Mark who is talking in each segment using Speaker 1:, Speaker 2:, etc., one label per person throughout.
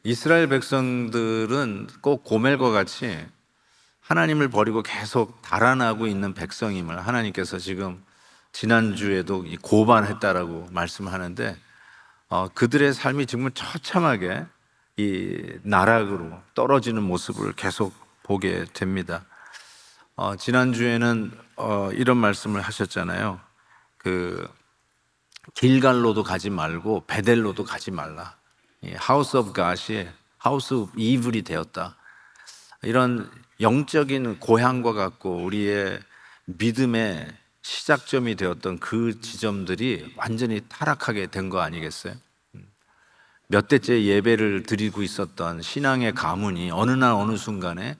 Speaker 1: 이스라엘 백성들은 꼭 고멜과 같이 하나님을 버리고 계속 달아나고 있는 백성임을 하나님께서 지금 지난주에도 고발했다라고 말씀하는데, 그들의 삶이 정말 처참하게 이 나락으로 떨어지는 모습을 계속 보게 됩니다. 지난주에는 이런 말씀을 하셨잖아요. 그 길갈로도 가지 말고 베델로도 가지 말라. 하우스 오브 갓이 하우스 오브 이블이 되었다. 이런 영적인 고향과 같고 우리의 믿음의 시작점이 되었던 그 지점들이 완전히 타락하게 된 거 아니겠어요? 몇 대째 예배를 드리고 있었던 신앙의 가문이 어느 날 어느 순간에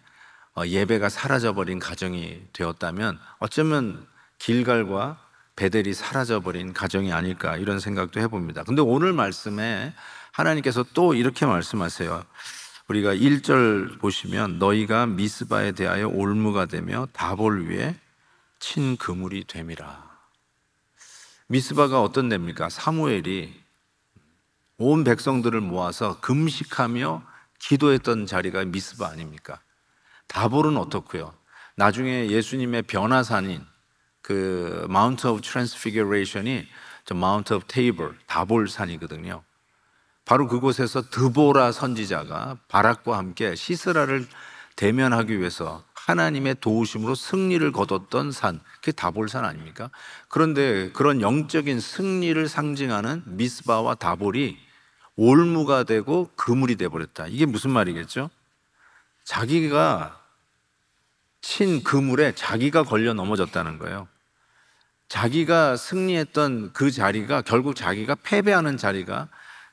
Speaker 1: 예배가 사라져버린 가정이 되었다면 어쩌면 길갈과 베델이 사라져버린 가정이 아닐까, 이런 생각도 해봅니다. 근데 오늘 말씀에 하나님께서 또 이렇게 말씀하세요. 우리가 1절 보시면 너희가 미스바에 대하여 올무가 되며 다볼 위에 친 그물이 됨이라. 미스바가 어떤 데입니까? 사무엘이 온 백성들을 모아서 금식하며 기도했던 자리가 미스바 아닙니까? 다볼은 어떻고요? 나중에 예수님의 변화산인 그 마운트 오브 트랜스피규레이션이 저 마운트 오브 테이블, 다볼산이거든요. 바로 그곳에서 드보라 선지자가 바락과 함께 시스라를 대면하기 위해서 하나님의 도우심으로 승리를 거뒀던 산, 그게 다볼산 아닙니까? 그런데 그런 영적인 승리를 상징하는 미스바와 다볼이 올무가 되고 그물이 되어버렸다. 이게 무슨 말이겠죠? 자기가 친 그물에 자기가 걸려 넘어졌다는 거예요. 자기가 승리했던 그 자리가 결국 자기가 패배하는 자리가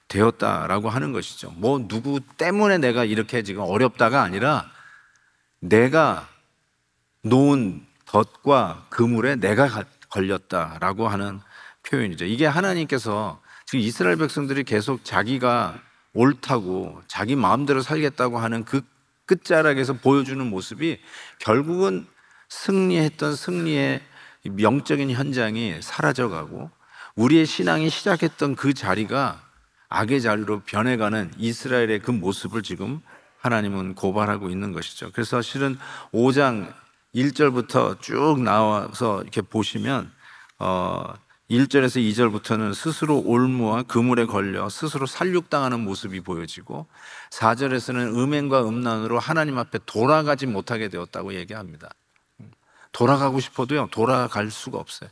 Speaker 1: 되었다라고 하는 것이죠. 뭐 누구 때문에 내가 이렇게 지금 어렵다가 아니라 내가 놓은 덫과 그물에 내가 걸렸다라고 하는 표현이죠. 이게 하나님께서 지금 이스라엘 백성들이 계속 자기가 옳다고 자기 마음대로 살겠다고 하는 그 끝자락에서 보여주는 모습이 결국은 승리했던 승리의 영적인 현장이 사라져가고 우리의 신앙이 시작했던 그 자리가 악의 자리로 변해가는 이스라엘의 그 모습을 지금 하나님은 고발하고 있는 것이죠. 그래서 실은 5장 1절부터 쭉 나와서 이렇게 보시면 1절에서 2절부터는 스스로 올무와 그물에 걸려 스스로 살육당하는 모습이 보여지고 4절에서는 음행과 음란으로 하나님 앞에 돌아가지 못하게 되었다고 얘기합니다. 돌아가고 싶어도요, 돌아갈 수가 없어요.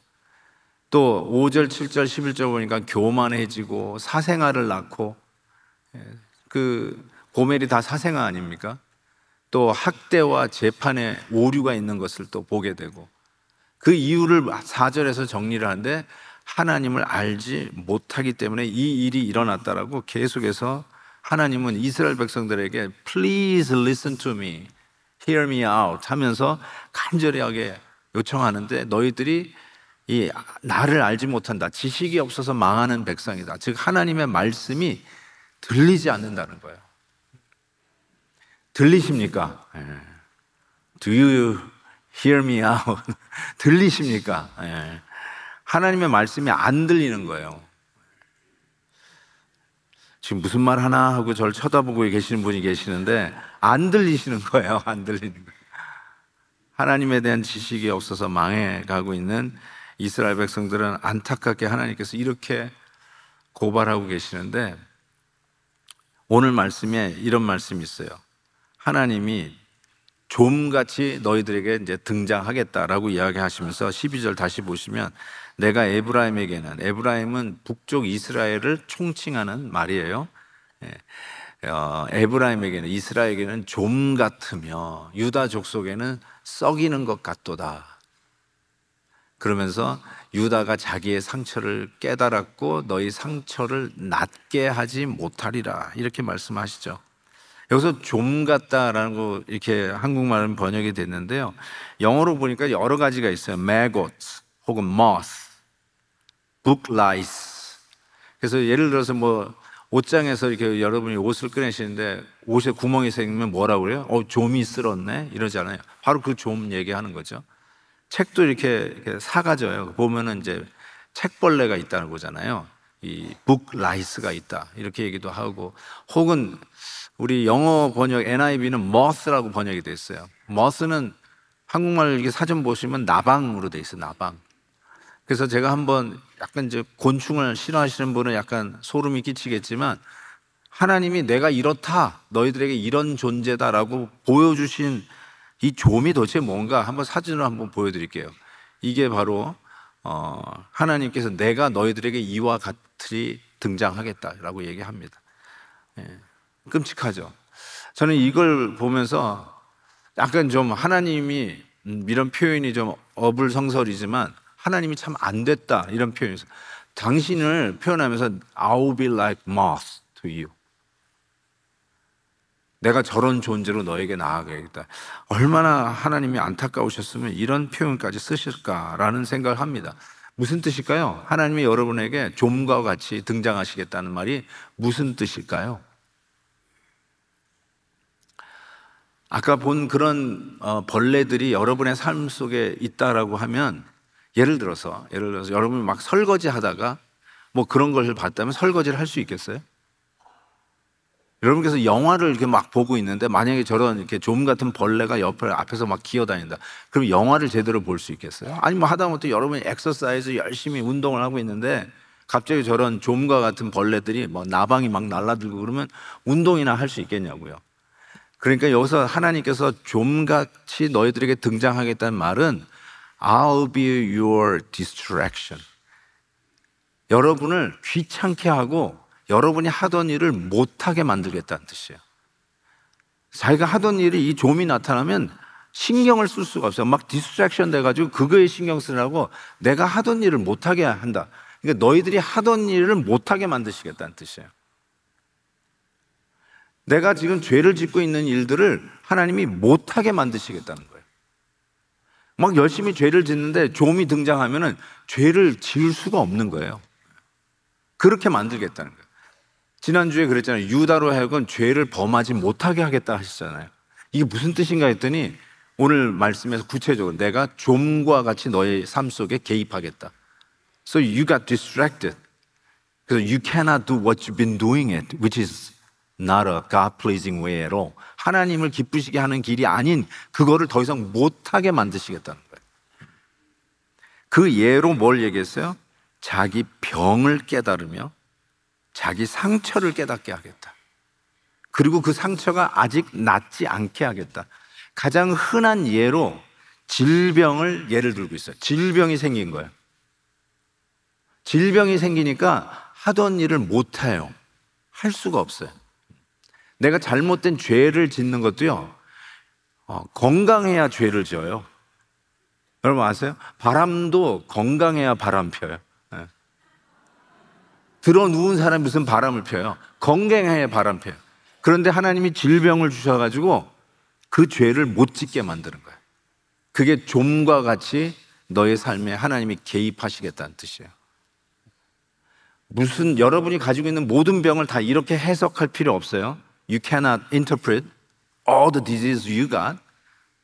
Speaker 1: 또 5절, 7절, 11절 보니까 교만해지고 사생아를 낳고, 그 고멜이 다 사생아 아닙니까? 또 학대와 재판에 오류가 있는 것을 또 보게 되고, 그 이유를 4절에서 정리를 하는데 하나님을 알지 못하기 때문에 이 일이 일어났다라고 계속해서 하나님은 이스라엘 백성들에게 Please listen to me, hear me out 하면서 간절하게 요청하는데, 너희들이 이 나를 알지 못한다, 지식이 없어서 망하는 백성이다. 즉 하나님의 말씀이 들리지 않는다는 거예요. 들리십니까? Do you hear me out? 들리십니까? 하나님의 말씀이 안 들리는 거예요. 지금 무슨 말 하나 하고 저를 쳐다보고 계시는 분이 계시는데 안 들리시는 거예요. 안 들리는 거예요. 하나님에 대한 지식이 없어서 망해가고 있는 이스라엘 백성들은 안타깝게 하나님께서 이렇게 고발하고 계시는데, 오늘 말씀에 이런 말씀이 있어요. 하나님이 좀같이 너희들에게 이제 등장하겠다라고 이야기하시면서 12절 다시 보시면 내가 에브라임은 북쪽 이스라엘을 총칭하는 말이에요. 에브라임에게는, 이스라엘에게는 좀 같으며 유다 족속에는 썩이는 것 같도다. 그러면서 유다가 자기의 상처를 깨달았고 너희 상처를 낫게 하지 못하리라, 이렇게 말씀하시죠. 여기서 좀 같다라는 거 이렇게 한국말은 번역이 됐는데요, 영어로 보니까 여러 가지가 있어요. maggots 혹은 moth, book lice. 그래서 예를 들어서 뭐 옷장에서 이렇게 여러분이 옷을 꺼내시는데 옷에 구멍이 생기면 뭐라고 그래요? 좀이 쓸었네 이러잖아요. 바로 그 좀 얘기하는 거죠. 책도 이렇게 사가져요. 보면은 이제 책벌레가 있다는 거잖아요. 이 북 라이스가 있다 이렇게 얘기도 하고, 혹은 우리 영어 번역 NIV는 moth라고 번역이 됐어요. moth는 한국말 이게 사전 보시면 나방으로 돼 있어요. 나방. 그래서 제가 한번 약간 이제 곤충을 싫어하시는 분은 약간 소름이 끼치겠지만, 하나님이 내가 이렇다, 너희들에게 이런 존재다라고 보여주신 이 좀이 도대체 뭔가 한번 사진으로 한번 보여드릴게요. 이게 바로 하나님께서 내가 너희들에게 이와 같이 등장하겠다라고 얘기합니다. 예, 끔찍하죠. 저는 이걸 보면서 약간 좀 하나님이 이런 표현이 좀 어불성설이지만 하나님이 참 안 됐다 이런 표현이죠. 당신을 표현하면서 I'll be like moth to you. 내가 저런 존재로 너에게 나아가겠다. 얼마나 하나님이 안타까우셨으면 이런 표현까지 쓰실까라는 생각을 합니다. 무슨 뜻일까요? 하나님이 여러분에게 좀과 같이 등장하시겠다는 말이 무슨 뜻일까요? 아까 본 그런 벌레들이 여러분의 삶 속에 있다라고 하면, 예를 들어서 여러분이 막 설거지 하다가 뭐 그런 걸 봤다면 설거지를 할 수 있겠어요? 여러분께서 영화를 이렇게 막 보고 있는데 만약에 저런 이렇게 좀 같은 벌레가 앞에서 막 기어다닌다. 그럼 영화를 제대로 볼 수 있겠어요? 아니 뭐 하다못해 여러분이 엑서사이즈 열심히 운동을 하고 있는데 갑자기 저런 좀과 같은 벌레들이 뭐 나방이 막 날아들고 그러면 운동이나 할 수 있겠냐고요. 그러니까 여기서 하나님께서 좀같이 너희들에게 등장하겠다는 말은 I'll be your distraction. 여러분을 귀찮게 하고 여러분이 하던 일을 못하게 만들겠다는 뜻이에요. 자기가 하던 일이 이 좀이 나타나면 신경을 쓸 수가 없어요. 막 디스트랙션 돼가지고 그거에 신경 쓰라고 내가 하던 일을 못하게 한다. 그러니까 너희들이 하던 일을 못하게 만드시겠다는 뜻이에요. 내가 지금 죄를 짓고 있는 일들을 하나님이 못하게 만드시겠다는 거예요. 막 열심히 죄를 짓는데 좀이 등장하면은 죄를 지을 수가 없는 거예요. 그렇게 만들겠다는 거예요. 지난주에 그랬잖아요. 유다로 하여금 죄를 범하지 못하게 하겠다 하셨잖아요. 이게 무슨 뜻인가 했더니 오늘 말씀에서 구체적으로 내가 좀과 같이 너의 삶 속에 개입하겠다. So you got distracted. 그래서 you cannot do what you've been doing it, which is not a God-pleasing way at all. 하나님을 기쁘시게 하는 길이 아닌 그거를 더 이상 못하게 만드시겠다는 거예요. 그 예로 뭘 얘기했어요? 자기 병을 깨달으며 자기 상처를 깨닫게 하겠다. 그리고 그 상처가 아직 낫지 않게 하겠다. 가장 흔한 예로 질병을 예를 들고 있어요. 질병이 생긴 거예요. 질병이 생기니까 하던 일을 못해요. 할 수가 없어요. 내가 잘못된 죄를 짓는 것도요, 건강해야 죄를 지어요. 여러분 아세요? 바람도 건강해야 바람 펴요. 들어 누운 사람이 무슨 바람을 펴요? 건강해야 바람 펴요. 그런데 하나님이 질병을 주셔가지고 그 죄를 못 짓게 만드는 거예요. 그게 좀과 같이 너의 삶에 하나님이 개입하시겠다는 뜻이에요. 무슨 여러분이 가지고 있는 모든 병을 다 이렇게 해석할 필요 없어요. You cannot interpret all the disease you got.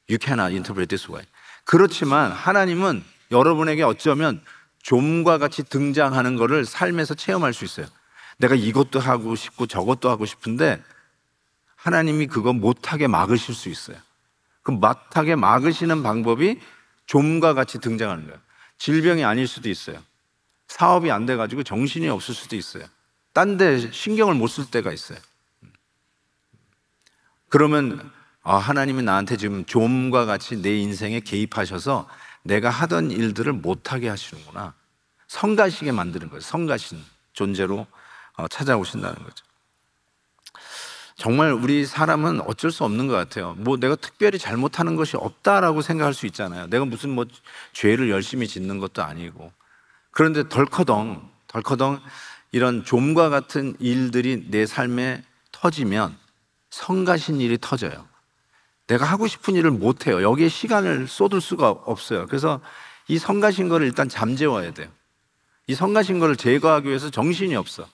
Speaker 1: You cannot interpret this way. 그렇지만 하나님은 여러분에게 어쩌면 좀과 같이 등장하는 것을 삶에서 체험할 수 있어요. 내가 이것도 하고 싶고 저것도 하고 싶은데 하나님이 그거 못하게 막으실 수 있어요. 그 못하게 막으시는 방법이 좀과 같이 등장하는 거예요. 질병이 아닐 수도 있어요. 사업이 안 돼가지고 정신이 없을 수도 있어요. 딴 데 신경을 못 쓸 때가 있어요. 그러면 하나님이 나한테 지금 좀과 같이 내 인생에 개입하셔서 내가 하던 일들을 못하게 하시는구나. 성가시게 만드는 거예요. 성가신 존재로 찾아오신다는 거죠. 정말 우리 사람은 어쩔 수 없는 것 같아요. 뭐 내가 특별히 잘못하는 것이 없다라고 생각할 수 있잖아요. 내가 무슨 뭐 죄를 열심히 짓는 것도 아니고. 그런데 덜커덩 이런 좀과 같은 일들이 내 삶에 터지면 성가신 일이 터져요. 내가 하고 싶은 일을 못해요. 여기에 시간을 쏟을 수가 없어요. 그래서 이 성가신 거를 일단 잠재워야 돼요. 이 성가신 거를 제거하기 위해서 정신이 없어.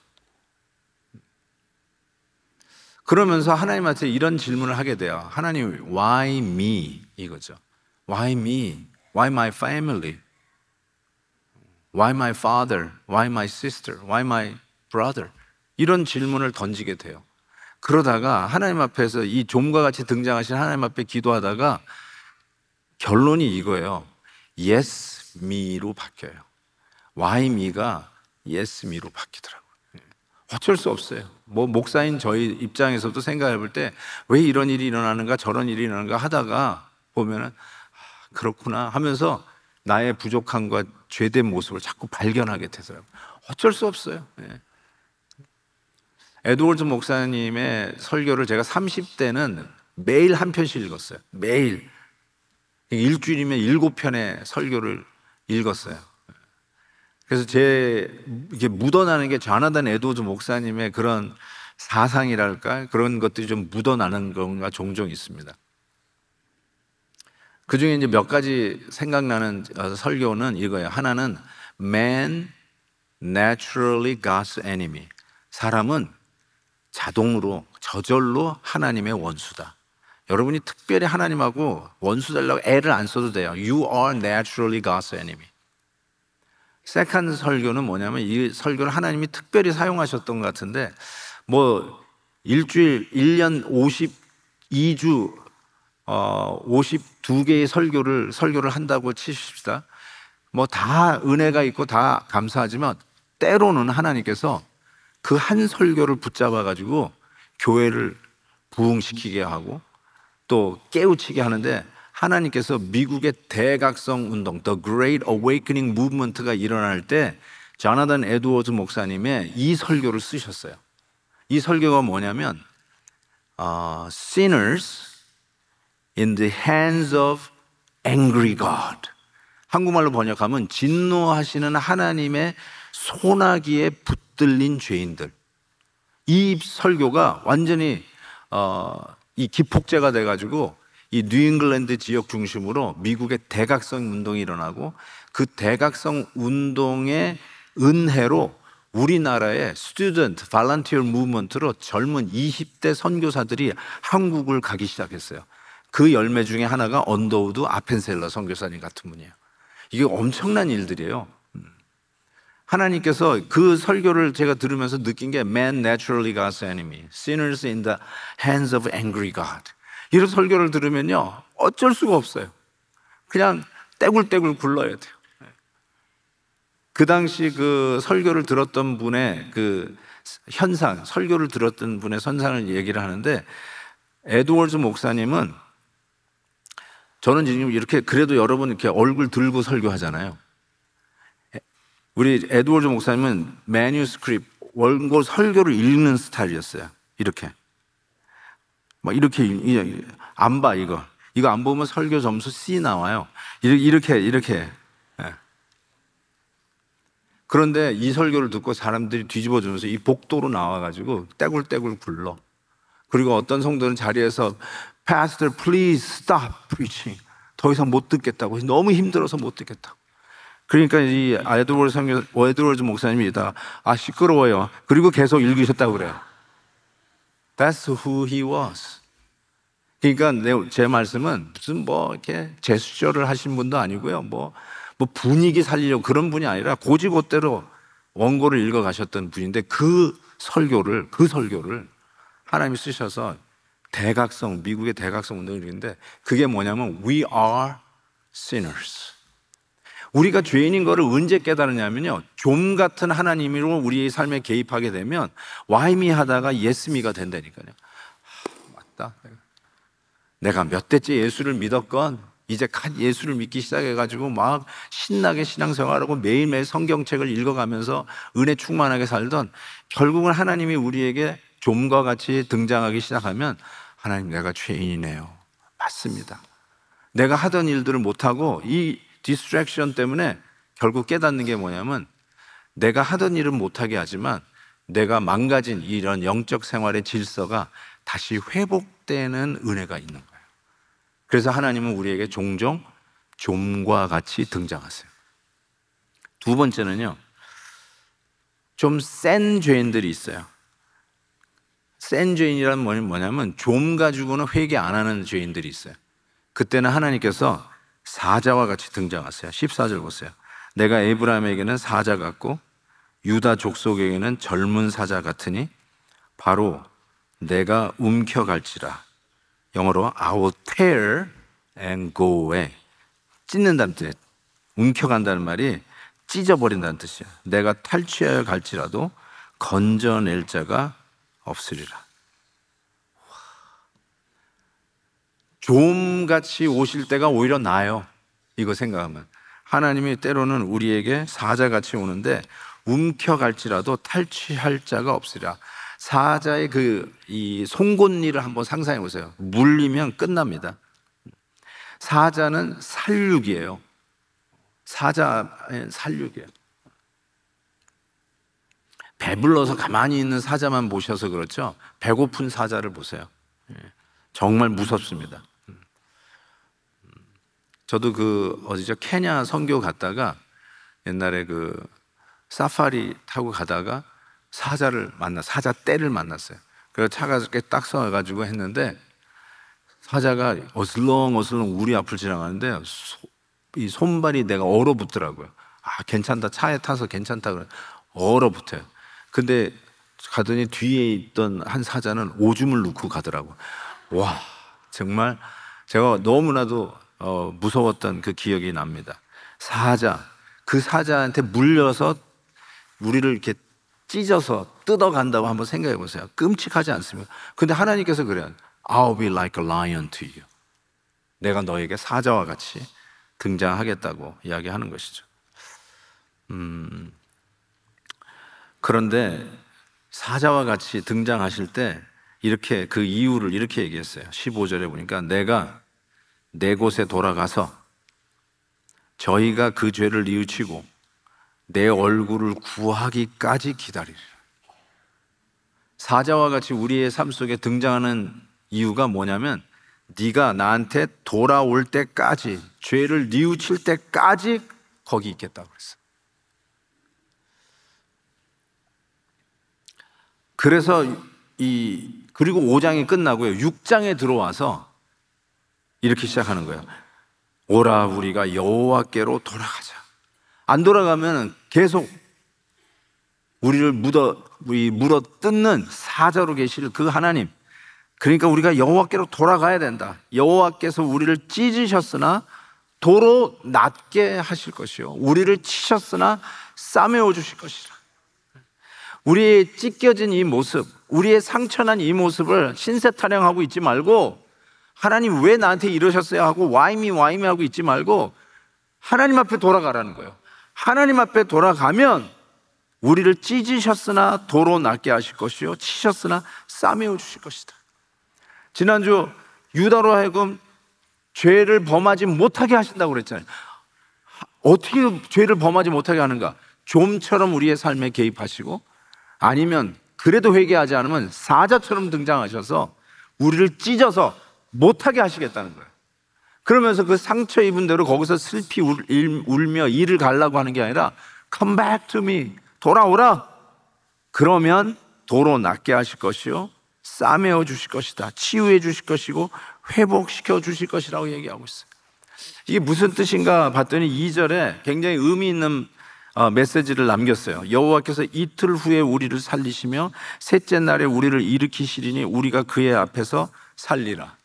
Speaker 1: 그러면서 하나님한테 이런 질문을 하게 돼요. 하나님, why me? 이거죠. Why me? Why my family? Why my father? Why my sister? Why my brother? 이런 질문을 던지게 돼요. 그러다가 하나님 앞에서 이 좀과 같이 등장하신 하나님 앞에 기도하다가 결론이 이거예요. Yes, me로 바뀌어요. Why me가 Yes, me로 바뀌더라고요. 어쩔 수 없어요. 뭐 목사인 저희 입장에서도 생각해 볼 때 왜 이런 일이 일어나는가 저런 일이 일어나는가 하다가 보면은 그렇구나 하면서 나의 부족함과 죄된 모습을 자꾸 발견하게 되더라고요. 어쩔 수 없어요. 에드워드 목사님의 설교를 제가 30대는 매일 한 편씩 읽었어요. 매일. 일주일이면 7편의 설교를 읽었어요. 그래서 이게 묻어나는 게 조나단 에드워드 목사님의 그런 사상이랄까 그런 것들이 좀 묻어나는 경우가 종종 있습니다. 그 중에 이제 몇 가지 생각나는 설교는 이거예요. 하나는 Man naturally God's enemy. 사람은 자동으로 저절로 하나님의 원수다. 여러분이 특별히 하나님하고 원수 되려고 애를 안 써도 돼요. You are naturally God's enemy. 세컨드 설교는 뭐냐면 이 설교를 하나님이 특별히 사용하셨던 것 같은데 뭐 일주일 1년 52주 52개의 설교를 한다고 치십시다. 뭐 다 은혜가 있고 다 감사하지만 때로는 하나님께서 그 한 설교를 붙잡아 가지고 교회를 부흥시키게 하고 또 깨우치게 하는데 하나님께서 미국의 대각성 운동, The Great Awakening Movement가 일어날 때 조나단 에드워드 목사님의 이 설교를 쓰셨어요. 이 설교가 뭐냐면 Sinners in the hands of angry God. 한국말로 번역하면 진노하시는 하나님의 소나기에 붙들린 죄인들. 이 설교가 완전히 이 기폭제가 돼가지고 이 뉴잉글랜드 지역 중심으로 미국의 대각성 운동이 일어나고 그 대각성 운동의 은혜로 우리나라의 스튜던트 발런티어 무브먼트로 젊은 20대 선교사들이 한국을 가기 시작했어요. 그 열매 중에 하나가 언더우드 아펜셀러 선교사님 같은 분이에요. 이게 엄청난 일들이에요. 하나님께서 그 설교를 제가 들으면서 느낀 게 Man naturally God's enemy, sinners in the hands of angry God. 이런 설교를 들으면요 어쩔 수가 없어요. 그냥 떼굴떼굴 굴러야 돼요. 그 당시 그 설교를 들었던 분의 그 현상, 설교를 들었던 분의 선상을 얘기를 하는데 에드워드 목사님은 저는 지금 이렇게 그래도 여러분 이렇게 얼굴 들고 설교하잖아요. 우리 에드워드 목사님은 매뉴스크립트 원고 설교를 읽는 스타일이었어요. 이렇게 막 이렇게 안 봐 이거 안 보면 설교 점수 C 나와요. 이렇게. 그런데 이 설교를 듣고 사람들이 뒤집어주면서 이 복도로 나와가지고 떼굴떼굴 굴러. 그리고 어떤 성도는 자리에서 Pastor, please stop preaching. 더 이상 못 듣겠다고. 너무 힘들어서 못 듣겠다고. 그러니까 이 에드워드 목사님이 시끄러워요. 그리고 계속 읽으셨다고 그래요. That's who he was. 그러니까 제 말씀은 무슨 이렇게 제스처를 하신 분도 아니고요. 뭐 분위기 살리려고 그런 분이 아니라 고지고대로 원고를 읽어 가셨던 분인데 그 설교를 하나님이 쓰셔서 미국의 대각성 운동이 있는데 그게 뭐냐면 We are sinners. 우리가 죄인인 거를 언제 깨달으냐면요 좀 같은 하나님으로 우리의 삶에 개입하게 되면 Why me 하다가 Yes me가 된다니까요. 맞다. 내가 몇 대째 예수를 믿었건 이제 갓 예수를 믿기 시작해가지고 막 신나게 신앙생활하고 매일매일 성경책을 읽어가면서 은혜 충만하게 살던 결국은 하나님이 우리에게 좀과 같이 등장하기 시작하면 하나님 내가 죄인이네요. 맞습니다. 내가 하던 일들을 못하고 이 디스트랙션 때문에 결국 깨닫는 게 뭐냐면 내가 하던 일은 못하게 하지만 내가 망가진 이런 영적 생활의 질서가 다시 회복되는 은혜가 있는 거예요. 그래서 하나님은 우리에게 종종 좀과 같이 등장하세요. 두 번째는요, 좀 센 죄인들이 있어요. 센 죄인이란 뭐냐면 좀 가지고는 회개 안 하는 죄인들이 있어요. 그때는 하나님께서 사자와 같이 등장하세요. 14절 보세요. 내가 에브라임에게는 사자 같고 유다 족속에게는 젊은 사자 같으니 바로 내가 움켜갈지라. 영어로 I will tear and go away. 찢는다는 뜻. 움켜간다는 말이 찢어버린다는 뜻이에요. 내가 탈취하여 갈지라도 건져낼 자가 없으리라. 좀같이 오실 때가 오히려 나아요. 이거 생각하면 하나님이 때로는 우리에게 사자같이 오는데 움켜갈지라도 탈취할 자가 없으리라. 사자의 이 송곳니를 한번 상상해 보세요. 물리면 끝납니다. 사자는 살육이에요. 사자의 살육이에요. 배불러서 가만히 있는 사자만 보셔서 그렇죠. 배고픈 사자를 보세요. 정말 무섭습니다. 저도 어디죠? 케냐 선교 갔다가 옛날에 사파리 타고 가다가 사자 떼를 만났어요. 그래서 차가 이렇게 딱 서가지고 했는데 사자가 어슬렁어슬렁 우리 앞을 지나가는데 이 손발이 내가 얼어붙더라고요. 아, 괜찮다. 차에 타서 괜찮다. 그래. 얼어붙어요. 근데 가더니 뒤에 있던 한 사자는 오줌을 넣고 가더라고요. 와, 정말 제가 너무나도 무서웠던 그 기억이 납니다. 그 사자한테 물려서 우리를 이렇게 찢어서 뜯어간다고 한번 생각해 보세요. 끔찍하지 않습니까? 근데 하나님께서 그래요. I'll be like a lion to you. 내가 너에게 사자와 같이 등장하겠다고 이야기하는 것이죠. 그런데 사자와 같이 등장하실 때 이렇게 그 이유를 이렇게 얘기했어요. 15절에 보니까 내가 내 곳에 돌아가서 저희가 그 죄를 뉘우치고 내 얼굴을 구하기까지 기다리리라. 사자와 같이 우리의 삶 속에 등장하는 이유가 뭐냐면 네가 나한테 돌아올 때까지, 죄를 뉘우칠 때까지 거기 있겠다고 그랬어. 그래서 그리고 5장이 끝나고요, 6장에 들어와서 이렇게 시작하는 거예요. 오라, 우리가 여호와께로 돌아가자. 안 돌아가면 계속 우리를 물어 뜯는 사자로 계실 그 하나님, 그러니까 우리가 여호와께로 돌아가야 된다. 여호와께서 우리를 찢으셨으나 도로 낫게 하실 것이요, 우리를 치셨으나 싸매어 주실 것이라. 우리의 찢겨진 이 모습, 우리의 상처난 이 모습을 신세 타령하고 있지 말고, 하나님 왜 나한테 이러셨어요 하고 와이미 하고 있지 말고 하나님 앞에 돌아가라는 거예요. 하나님 앞에 돌아가면 우리를 찢으셨으나 도로 낫게 하실 것이요, 치셨으나 싸매어 주실 것이다. 지난주 유다로 하여금 죄를 범하지 못하게 하신다고 그랬잖아요. 어떻게 죄를 범하지 못하게 하는가? 좀처럼 우리의 삶에 개입하시고, 아니면 그래도 회개하지 않으면 사자처럼 등장하셔서 우리를 찢어서 못하게 하시겠다는 거예요. 그러면서 그 상처 입은 대로 거기서 슬피 울며 이를 가려고 하는 게 아니라 Come back to me, 돌아오라. 그러면 도로 낫게 하실 것이요, 싸매어 주실 것이다. 치유해 주실 것이고 회복시켜 주실 것이라고 얘기하고 있어요. 이게 무슨 뜻인가 봤더니 2절에 굉장히 의미 있는 메시지를 남겼어요. 여호와께서 이틀 후에 우리를 살리시며 셋째 날에 우리를 일으키시리니 우리가 그의 앞에서 살리라.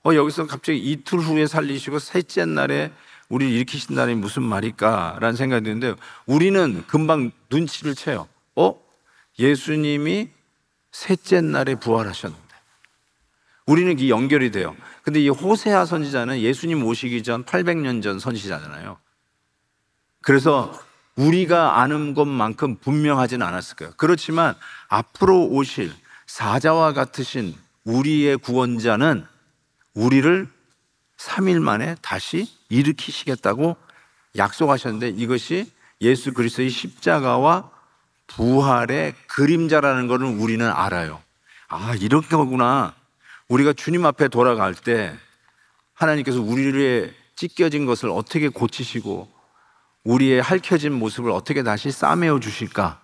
Speaker 1: 여기서 갑자기 이틀 후에 살리시고 셋째 날에 우리를 일으키신다니 무슨 말일까라는 생각이 드는데, 우리는 금방 눈치를 채요. 예수님이 셋째 날에 부활하셨는데, 우리는 이게 연결이 돼요. 근데 이 호세아 선지자는 예수님 오시기 전 800년 전 선지자잖아요. 그래서 우리가 아는 것만큼 분명하진 않았을 거예요. 그렇지만 앞으로 오실 사자와 같으신 우리의 구원자는 우리를 3일 만에 다시 일으키시겠다고 약속하셨는데, 이것이 예수 그리스도의 십자가와 부활의 그림자라는 것을 우리는 알아요. 이런 거구나. 우리가 주님 앞에 돌아갈 때 하나님께서 우리의 찢겨진 것을 어떻게 고치시고 우리의 핥혀진 모습을 어떻게 다시 싸매어 주실까?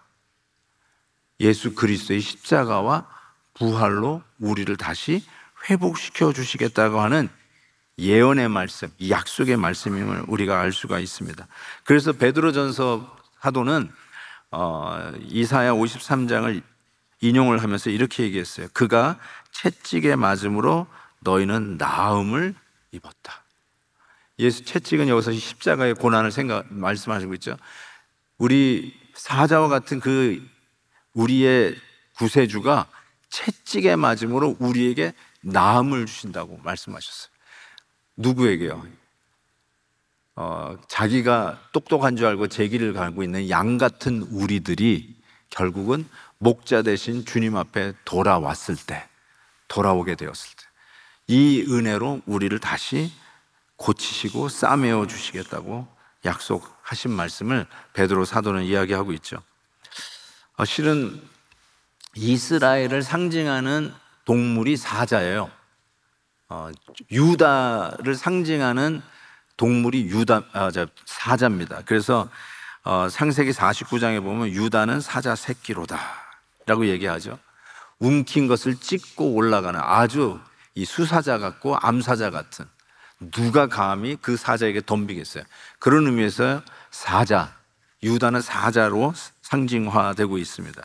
Speaker 1: 예수 그리스도의 십자가와 부활로 우리를 다시 회복시켜 주시겠다고 하는 예언의 말씀, 약속의 말씀임을 우리가 알 수가 있습니다. 그래서 베드로전서 사도는 이사야 53장을 인용을 하면서 이렇게 얘기했어요. 그가 채찍에 맞음으로 너희는 나음을 입었다. 예수 채찍은 여기서 십자가의 고난을 말씀하시고 있죠. 우리 사자와 같은 그 우리의 구세주가 채찍에 맞음으로 우리에게 나음을 주신다고 말씀하셨어요. 누구에게요? 자기가 똑똑한 줄 알고 제 길을 가고 있는 양 같은 우리들이 결국은 목자 대신 주님 앞에 돌아오게 되었을 때, 이 은혜로 우리를 다시 고치시고 싸매어 주시겠다고 약속하신 말씀을 베드로 사도는 이야기하고 있죠. 실은 이스라엘을 상징하는 동물이 사자예요. 유다를 상징하는 동물이 사자입니다. 그래서 창세기 49장에 보면 유다는 사자 새끼로다 라고 얘기하죠. 움킨 것을 찢고 올라가는 아주 이 수사자 같고 암사자 같은, 누가 감히 그 사자에게 덤비겠어요. 그런 의미에서 유다는 사자로 상징화되고 있습니다.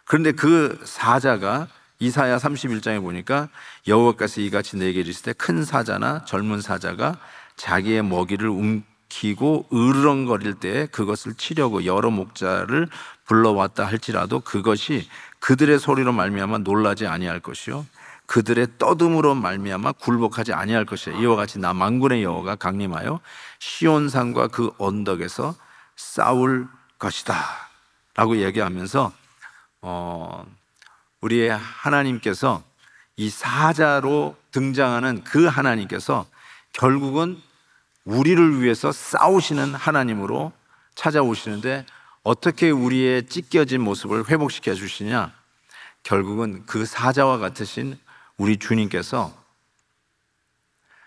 Speaker 1: 그런데 그 사자가 이사야 31장에 보니까 여호와께서 이같이 내게 이르실 때 큰 사자나 젊은 사자가 자기의 먹이를 움키고 으르렁거릴 때에 그것을 치려고 여러 목자를 불러왔다 할지라도 그것이 그들의 소리로 말미암아 놀라지 아니할 것이요 그들의 떠듬으로 말미암아 굴복하지 아니할 것이야. 이와 같이 나 만군의 여호와가 강림하여 시온산과 그 언덕에서 싸울 것이다 라고 얘기하면서 우리의 하나님께서 이 사자로 등장하는 그 하나님께서 결국은 우리를 위해서 싸우시는 하나님으로 찾아오시는데, 어떻게 우리의 찢겨진 모습을 회복시켜 주시냐? 결국은 그 사자와 같으신 우리 주님께서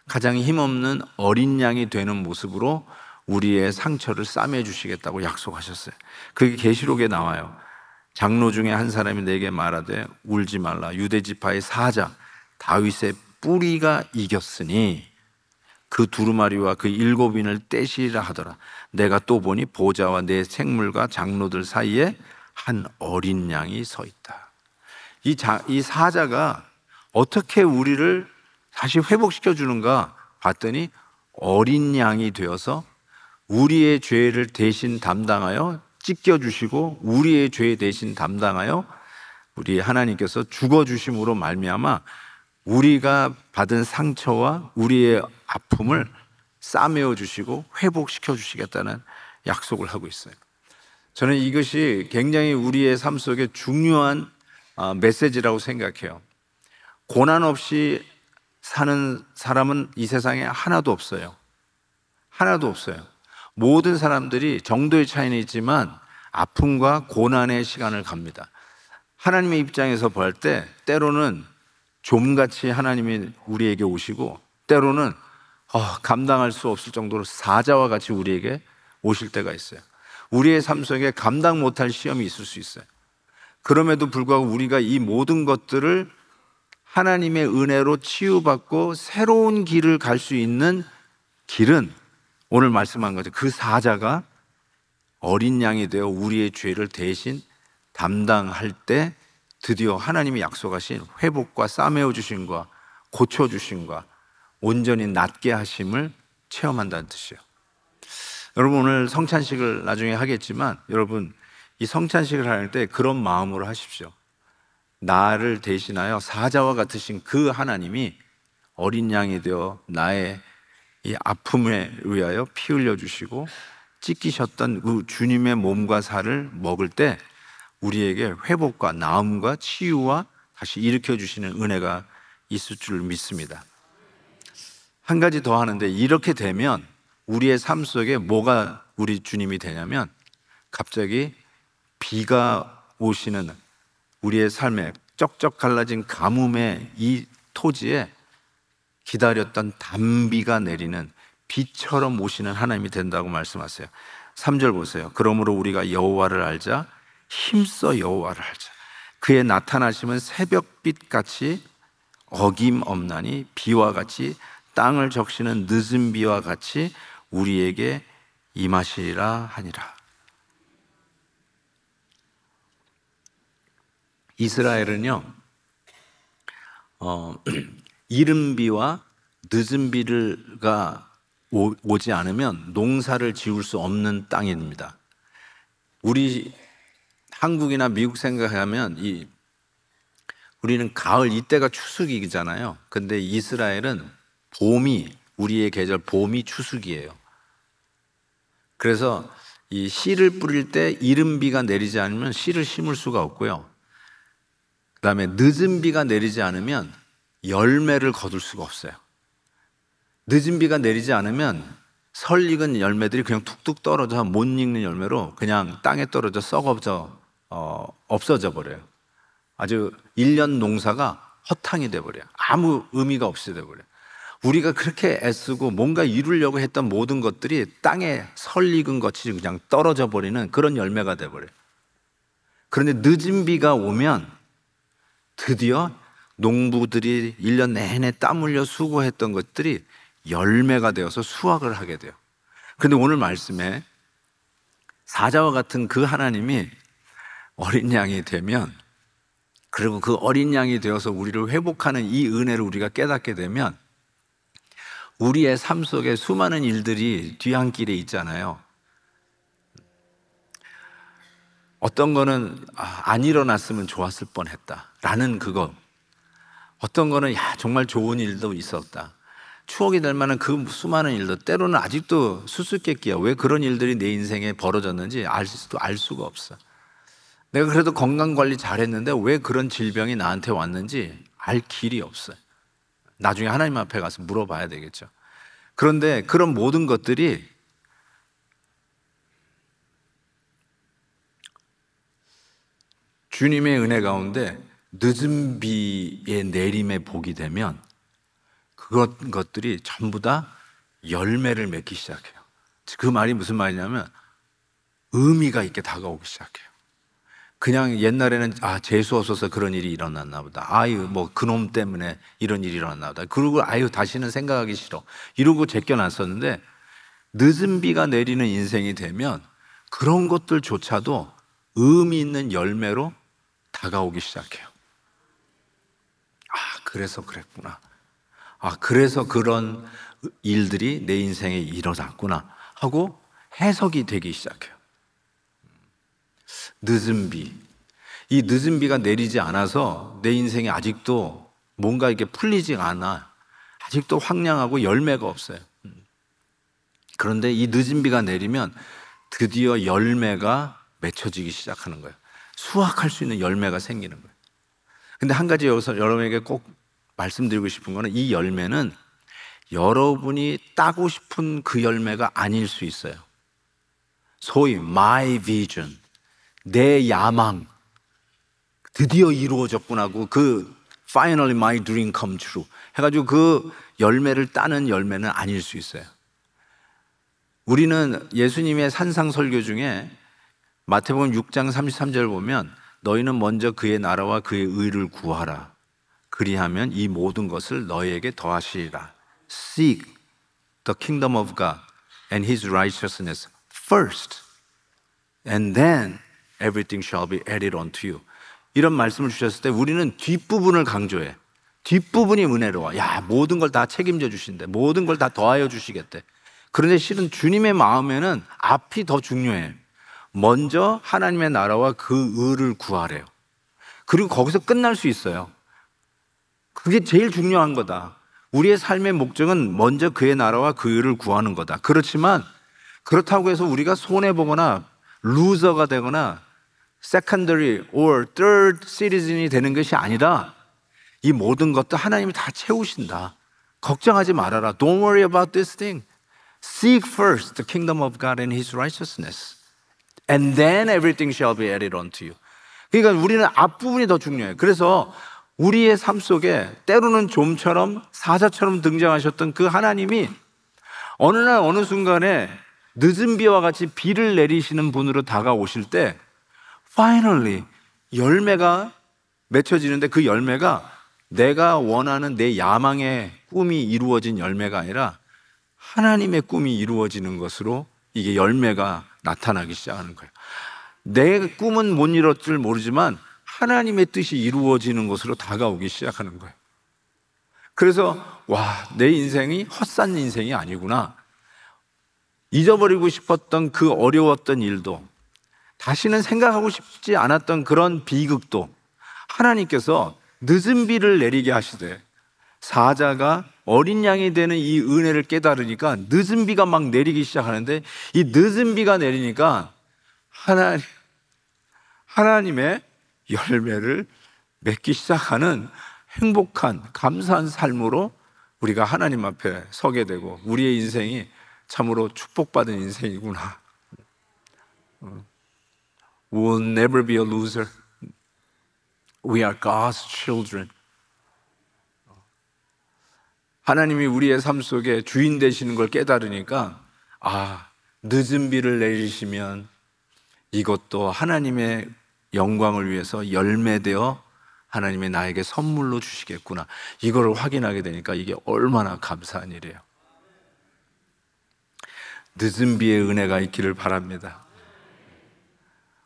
Speaker 1: 가장 힘없는 어린 양이 되는 모습으로 우리의 상처를 싸매 주시겠다고 약속하셨어요. 그게 계시록에 나와요. 장로 중에 한 사람이 내게 말하되 울지 말라. 유대 지파의 사자 다윗의 뿌리가 이겼으니 그 두루마리와 그 일곱인을 떼시리라 하더라. 내가 또 보니 보좌와 내 생물과 장로들 사이에 한 어린 양이 서 있다. 이 사자가 어떻게 우리를 다시 회복시켜 주는가 봤더니 어린 양이 되어서 우리의 죄를 대신 담당하여 찢겨주시고 우리의 죄 대신 담당하여 우리 하나님께서 죽어주심으로 말미암아 우리가 받은 상처와 우리의 아픔을 싸매어 주시고 회복시켜 주시겠다는 약속을 하고 있어요. 저는 이것이 굉장히 우리의 삶 속에 중요한 메시지라고 생각해요. 고난 없이 사는 사람은 이 세상에 하나도 없어요. 하나도 없어요. 모든 사람들이 정도의 차이는 있지만 아픔과 고난의 시간을 갑니다. 하나님의 입장에서 볼 때 때로는 좀같이 하나님이 우리에게 오시고, 때로는 감당할 수 없을 정도로 사자와 같이 우리에게 오실 때가 있어요. 우리의 삶 속에 감당 못할 시험이 있을 수 있어요. 그럼에도 불구하고 우리가 이 모든 것들을 하나님의 은혜로 치유받고 새로운 길을 갈 수 있는 길은 오늘 말씀한 거죠. 그 사자가 어린 양이 되어 우리의 죄를 대신 담당할 때 드디어 하나님이 약속하신 회복과 싸매어 주심과 고쳐 주심과 온전히 낫게 하심을 체험한다는 뜻이에요. 여러분, 오늘 성찬식을 나중에 하겠지만 여러분, 이 성찬식을 할 때 그런 마음으로 하십시오. 나를 대신하여 사자와 같으신 그 하나님이 어린 양이 되어 나의 이 아픔에 의하여 피 흘려 주시고 찢기셨던 그 주님의 몸과 살을 먹을 때 우리에게 회복과 나음과 치유와 다시 일으켜 주시는 은혜가 있을 줄 믿습니다. 한 가지 더 하는데, 이렇게 되면 우리의 삶 속에 뭐가 우리 주님이 되냐면 갑자기 비가 오시는 우리의 삶에 쩍쩍 갈라진 가뭄의 이 토지에 기다렸던 단비가 내리는 비처럼 오시는 하나님이 된다고 말씀하세요. 3절 보세요. 그러므로 우리가 여호와를 알자, 힘써 여호와를 알자. 그의 나타나심은 새벽빛같이 어김없나니 비와 같이 땅을 적시는 늦은 비와 같이 우리에게 임하시리라 하니라. 이스라엘은요, 이른 비와 늦은 비가 오지 않으면 농사를 지을 수 없는 땅입니다. 우리 한국이나 미국 생각하면 우리는 가을 이때가 추수기잖아요. 근데 이스라엘은 봄이, 우리의 계절 봄이 추수기예요. 그래서 이 씨를 뿌릴 때 이른 비가 내리지 않으면 씨를 심을 수가 없고요. 그다음에 늦은 비가 내리지 않으면 열매를 거둘 수가 없어요. 늦은 비가 내리지 않으면 설익은 열매들이 그냥 툭툭 떨어져 못 익는 열매로 그냥 땅에 떨어져 썩어져 없어져 버려요. 아주 1년 농사가 허탕이 돼버려요. 아무 의미가 없이 돼버려요. 우리가 그렇게 애쓰고 뭔가 이루려고 했던 모든 것들이 땅에 설익은 것이 그냥 떨어져 버리는 그런 열매가 돼버려요. 그런데 늦은 비가 오면 드디어 농부들이 1년 내내 땀 흘려 수고했던 것들이 열매가 되어서 수확을 하게 돼요. 그런데 오늘 말씀에 사자와 같은 그 하나님이 어린 양이 되면, 그리고 그 어린 양이 되어서 우리를 회복하는 이 은혜를 우리가 깨닫게 되면 우리의 삶 속에 수많은 일들이 뒤안길에 있잖아요. 어떤 거는 안 일어났으면 좋았을 뻔했다라는 그거, 어떤 거는 정말 좋은 일도 있었다, 추억이 될 만한 그 수많은 일도, 때로는 아직도 수수께끼야. 왜 그런 일들이 내 인생에 벌어졌는지 알 수가 없어. 내가 그래도 건강관리 잘했는데 왜 그런 질병이 나한테 왔는지 알 길이 없어요. 나중에 하나님 앞에 가서 물어봐야 되겠죠. 그런데 그런 모든 것들이 주님의 은혜 가운데 늦은 비의 내림에 복이 되면 그것들이 전부 다 열매를 맺기 시작해요. 그 말이 무슨 말이냐면 의미가 있게 다가오기 시작해요. 그냥 옛날에는 재수 없어서 그런 일이 일어났나 보다, 뭐 그놈 때문에 이런 일이 일어났나 보다, 그리고 다시는 생각하기 싫어 이러고 제껴놨었는데, 늦은 비가 내리는 인생이 되면 그런 것들조차도 의미 있는 열매로 다가오기 시작해요. 그래서 그랬구나. 그래서 그런 일들이 내 인생에 일어났구나 하고 해석이 되기 시작해요. 늦은 비, 이 늦은 비가 내리지 않아서 내 인생에 아직도 뭔가 이게 풀리지가 않아. 아직도 황량하고 열매가 없어요. 그런데 이 늦은 비가 내리면 드디어 열매가 맺혀지기 시작하는 거예요. 수확할 수 있는 열매가 생기는 거예요. 근데 한 가지 여기서 여러분에게 꼭 말씀드리고 싶은 거는, 이 열매는 여러분이 따고 싶은 그 열매가 아닐 수 있어요. 소위 my vision, 내 야망, 드디어 이루어졌구나 하고 그 finally my dream come true 해가지고 그 열매를 따는 열매는 아닐 수 있어요. 우리는 예수님의 산상설교 중에 마태복음 6장 33절 보면, 너희는 먼저 그의 나라와 그의 의를 구하라, 그리하면 이 모든 것을 너희에게 더하시리라. Seek the kingdom of God and His righteousness first, and then everything shall be added unto you. 이런 말씀을 주셨을 때 우리는 뒷부분을 강조해. 뒷부분이 은혜로워. 모든 걸 다 책임져 주신대, 모든 걸 다 더하여 주시겠대. 그런데 실은 주님의 마음에는 앞이 더 중요해. 먼저 하나님의 나라와 그 의를 구하래요. 그리고 거기서 끝날 수 있어요. 그게 제일 중요한 거다. 우리의 삶의 목적은 먼저 그의 나라와 그 의를 구하는 거다. 그렇지만 그렇다고 해서 우리가 손해보거나 루저가 되거나 secondary or third citizen이 되는 것이 아니라, 이 모든 것도 하나님이 다 채우신다. 걱정하지 말아라. Don't worry about this thing. Seek first the kingdom of God and His righteousness, and then everything shall be added unto you. 그러니까 우리는 앞부분이 더 중요해요. 그래서 우리의 삶 속에 때로는 좀처럼 사자처럼 등장하셨던 그 하나님이 어느 날 어느 순간에 늦은 비와 같이 비를 내리시는 분으로 다가오실 때 finally 열매가 맺혀지는데, 그 열매가 내가 원하는 내 야망의 꿈이 이루어진 열매가 아니라 하나님의 꿈이 이루어지는 것으로 이게 열매가 나타나기 시작하는 거예요. 내 꿈은 못 이룰 줄 모르지만 하나님의 뜻이 이루어지는 것으로 다가오기 시작하는 거예요. 그래서 내 인생이 헛산 인생이 아니구나. 잊어버리고 싶었던 그 어려웠던 일도, 다시는 생각하고 싶지 않았던 그런 비극도 하나님께서 늦은 비를 내리게 하시되, 사자가 어린 양이 되는 이 은혜를 깨달으니까 늦은 비가 막 내리기 시작하는데, 이 늦은 비가 내리니까 하나님의 열매를 맺기 시작하는 행복한 감사한 삶으로 우리가 하나님 앞에 서게 되고, 우리의 인생이 참으로 축복받은 인생이구나. We will never be a loser. We are God's children. 하나님이 우리의 삶 속에 주인 되시는 걸 깨달으니까, 늦은 비를 내리시면 이것도 하나님의 영광을 위해서 열매되어 하나님이 나에게 선물로 주시겠구나. 이거를 확인하게 되니까 이게 얼마나 감사한 일이에요. 늦은 비의 은혜가 있기를 바랍니다.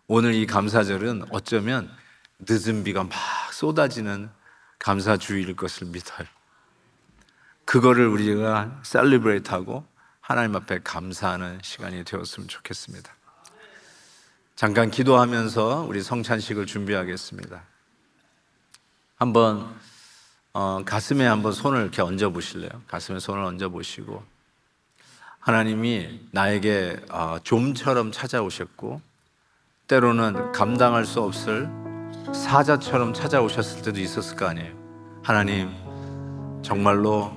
Speaker 1: 오늘 이 감사절은 어쩌면 늦은 비가 막 쏟아지는 감사주일일 것을 믿어요. 그거를 우리가 셀리브레이트하고 하나님 앞에 감사하는 시간이 되었으면 좋겠습니다. 잠깐 기도하면서 우리 성찬식을 준비하겠습니다. 한번 가슴에 한번 손을 이렇게 얹어 보실래요? 가슴에 손을 얹어 보시고, 하나님이 나에게 좀처럼 찾아오셨고, 때로는 감당할 수 없을 사자처럼 찾아오셨을 때도 있었을 거 아니에요. 하나님, 정말로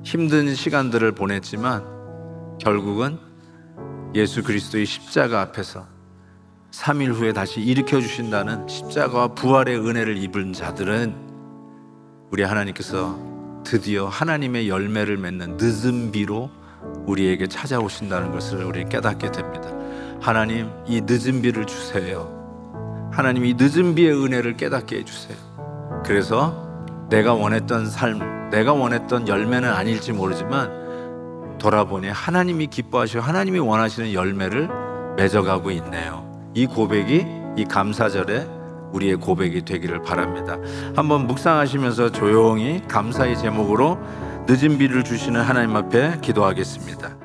Speaker 1: 힘든 시간들을 보냈지만 결국은 예수 그리스도의 십자가 앞에서 3일 후에 다시 일으켜 주신다는 십자가와 부활의 은혜를 입은 자들은 우리 하나님께서 드디어 하나님의 열매를 맺는 늦은 비로 우리에게 찾아오신다는 것을 우리 깨닫게 됩니다. 하나님, 이 늦은 비를 주세요. 하나님, 이 늦은 비의 은혜를 깨닫게 해주세요. 그래서 내가 원했던 삶, 내가 원했던 열매는 아닐지 모르지만 돌아보니 하나님이 기뻐하시고 하나님이 원하시는 열매를 맺어가고 있네요. 이 고백이 이 감사절에 우리의 고백이 되기를 바랍니다. 한번 묵상하시면서 조용히 감사의 제목으로 늦은 비를 주시는 하나님 앞에 기도하겠습니다.